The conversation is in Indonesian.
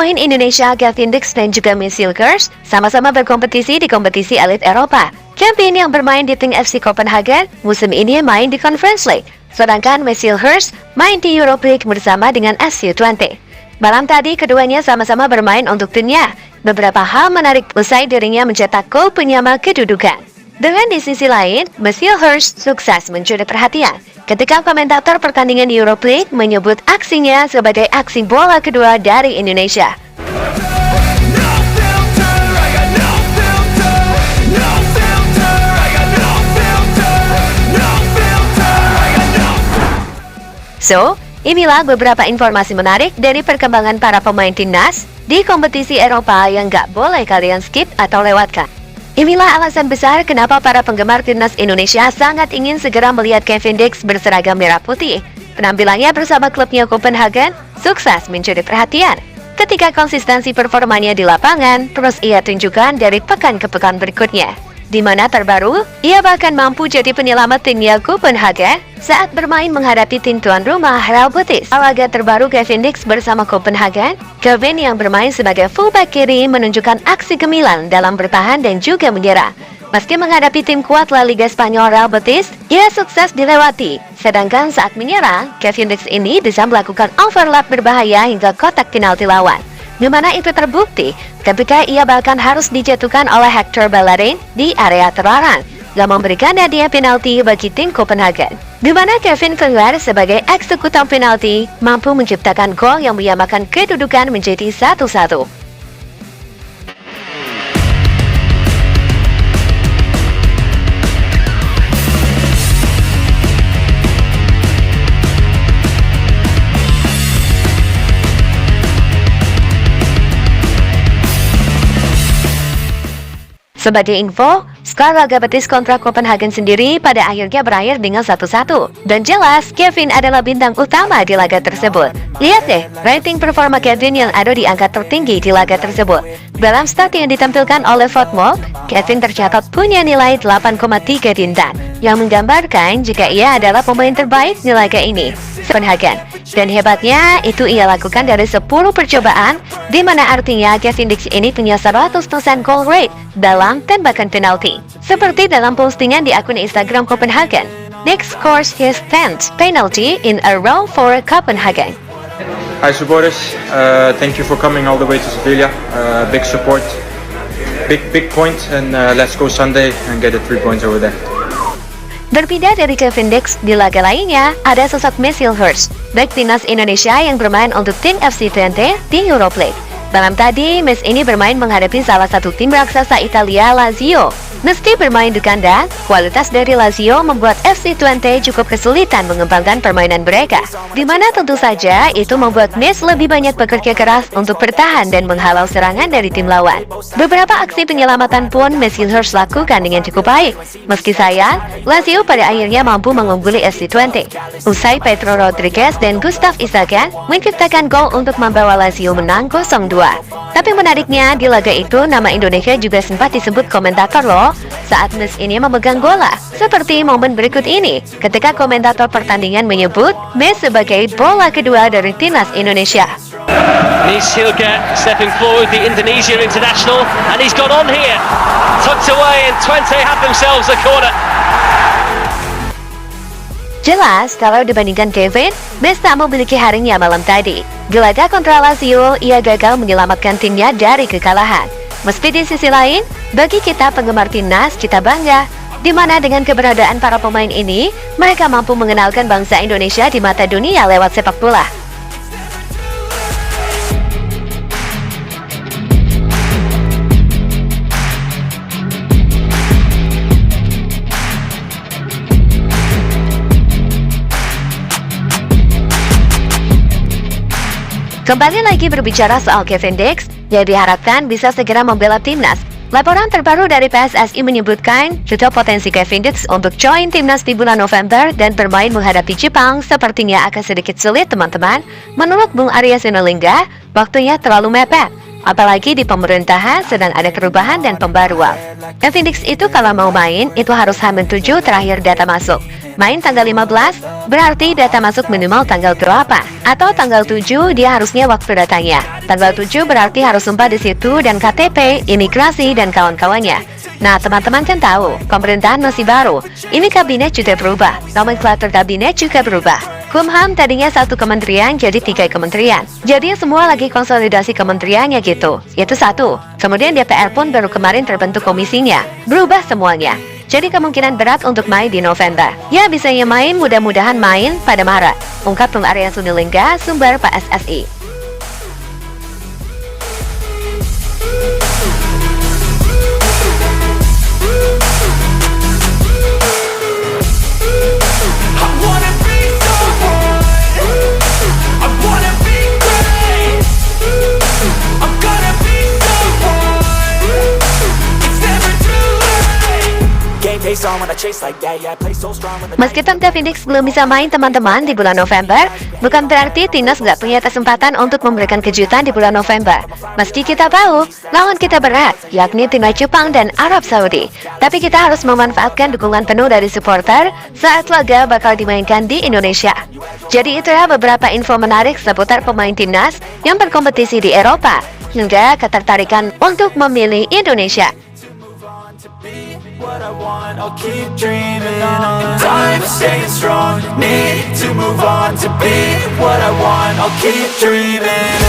Pemain Indonesia Kevin Dix dan juga Miss Hilgers sama-sama berkompetisi di kompetisi elit Eropa. Kevin yang bermain di tim FC Copenhagen musim ini main di Conference League, sedangkan Miss Hilgers main di Europa League bersama dengan SU20. Malam tadi keduanya sama-sama bermain untuk timnya. Beberapa hal menarik usai dirinya mencetak gol penyama kedudukan. Dengan di sisi lain, Miss Hilgers sukses mencuri perhatian ketika komentator pertandingan Europa League menyebut aksinya sebagai aksi bola kedua dari Indonesia. So, inilah beberapa informasi menarik dari perkembangan para pemain timnas di kompetisi Eropa yang gak boleh kalian skip atau lewatkan. Inilah alasan besar kenapa para penggemar timnas Indonesia sangat ingin segera melihat Kevin Dix berseragam merah putih. Penampilannya bersama klubnya Copenhagen sukses mencuri perhatian. Ketika konsistensi performanya di lapangan terus ia tunjukkan dari pekan ke pekan berikutnya. Di mana terbaru, ia bahkan mampu jadi penyelamat timnya Copenhagen saat bermain menghadapi tim tuan rumah Real Betis. Laga terbaru Kevin Dix bersama Copenhagen, Kevin yang bermain sebagai fullback kiri menunjukkan aksi gemilang dalam bertahan dan juga menyerang. Meski menghadapi tim kuat La Liga Spanyol Real Betis, ia sukses dilewati. Sedangkan saat menyerang, Kevin Dix ini bisa melakukan overlap berbahaya hingga kotak penalti lawan. Di mana itu terbukti ketika ia bahkan harus dijatuhkan oleh Hector Bellerin di area terlarang, gak memberikan hadiah penalti bagi tim Copenhagen. Di mana Kevin keluar sebagai eksekutor penalti, mampu menciptakan gol yang menyamakan kedudukan menjadi 1-1. Sebagai info, skor laga Betis kontra Copenhagen sendiri pada akhirnya berakhir dengan 1-1. Dan jelas, Kevin adalah bintang utama di laga tersebut. Lihat deh, rating performa Kevin yang ada di angka tertinggi di laga tersebut. Dalam stat yang ditampilkan oleh Fotmall, Kevin tercatat punya nilai 8,3 bintang, yang menggambarkan jika ia adalah pemain terbaik di laga ini, Copenhagen. Dan hebatnya, itu ia lakukan dari 10 percobaan, di mana artinya Kevin Dix ini punya 100% goal rate dalam tembakan penalti. Seperti dalam postingan di akun Instagram Copenhagen, Dix scores his 10th penalty in a row for Copenhagen. Hi supporters, thank you for coming all the way to Sevilla. Big support, big point, and let's go Sunday and get the 3 points over there. Berbeda dari Kevin Dix, di laga lainnya ada sosok Miss Hilgers, bek timnas Indonesia yang bermain untuk tim FC Twente di Europa League. Malam tadi, Miss ini bermain menghadapi salah satu tim raksasa Italia, Lazio. Meski bermain di kandang, kualitas dari Lazio membuat FC Twente cukup kesulitan mengembangkan permainan mereka. Di mana tentu saja itu membuat Miss lebih banyak bekerja keras untuk bertahan dan menghalau serangan dari tim lawan. Beberapa aksi penyelamatan pun Miss Hilgers lakukan dengan cukup baik. Meski sayang, Lazio pada akhirnya mampu mengungguli FC Twente. Usai Pedro Rodriguez dan Gustav Isagan menciptakan gol untuk membawa Lazio menang 0-2. Tapi menariknya, di laga itu nama Indonesia juga sempat disebut komentator loh saat Miss ini memegang bola. Seperti momen berikut ini, ketika komentator pertandingan menyebut Miss sebagai bola kedua dari timnas Indonesia. Miss Hilger stepping forward, the Indonesia international, and he's got on here, tucked away, and Twente have themselves a corner. Jelas, kalau dibandingkan Kevin, Miss tak memiliki harinya malam tadi. Di laga kontra Lazio, ia gagal menyelamatkan timnya dari kekalahan. Meski di sisi lain, bagi kita penggemar timnas, kita bangga. Di mana dengan keberadaan para pemain ini, mereka mampu mengenalkan bangsa Indonesia di mata dunia lewat sepak bola. Kembali lagi berbicara soal Kevin Dix, yang diharapkan bisa segera membela timnas. Laporan terbaru dari PSSI menyebutkan, juga potensi Kevin Dix untuk join timnas di bulan November dan bermain menghadapi Jepang sepertinya akan sedikit sulit teman-teman. Menurut Bung Arya Sinulinga, waktunya terlalu mepet. Apalagi di pemerintahan sedang ada perubahan dan pembaruan. Phoenix itu kalau mau main, itu harus H-7 terakhir data masuk. Main tanggal 15, berarti data masuk minimal tanggal berapa? Atau tanggal 7 dia harusnya waktu datanya. Tanggal 7 berarti harus sumpah di situ dan KTP, imigrasi, dan kawan-kawannya. Nah, teman-teman kan tahu, pemerintahan masih baru. Ini kabinet juga berubah, nomenklatur kabinet juga berubah. Kumham tadinya 1 kementerian jadi 3 kementerian. Jadi semua lagi konsolidasi kementeriannya gitu. Itu 1. Kemudian DPR pun baru kemarin terbentuk komisinya. Berubah semuanya. Jadi kemungkinan berat untuk main di November. Ya bisanya main, mudah-mudahan main pada Maret. Ungkap Bung Arya Sunilingga, sumber PSSI. Meski Tamta Phoenix belum bisa main teman-teman di bulan November, bukan berarti timnas nggak punya kesempatan untuk memberikan kejutan di bulan November. Meski kita tahu, lawan kita berat, yakni timnas Jepang dan Arab Saudi. Tapi kita harus memanfaatkan dukungan penuh dari supporter saat laga bakal dimainkan di Indonesia. Jadi itulah beberapa info menarik seputar pemain timnas yang berkompetisi di Eropa, hingga ketertarikan untuk memilih Indonesia. What I want, I'll keep dreaming on. Time staying strong, need to move on to be what I want, I'll keep dreaming.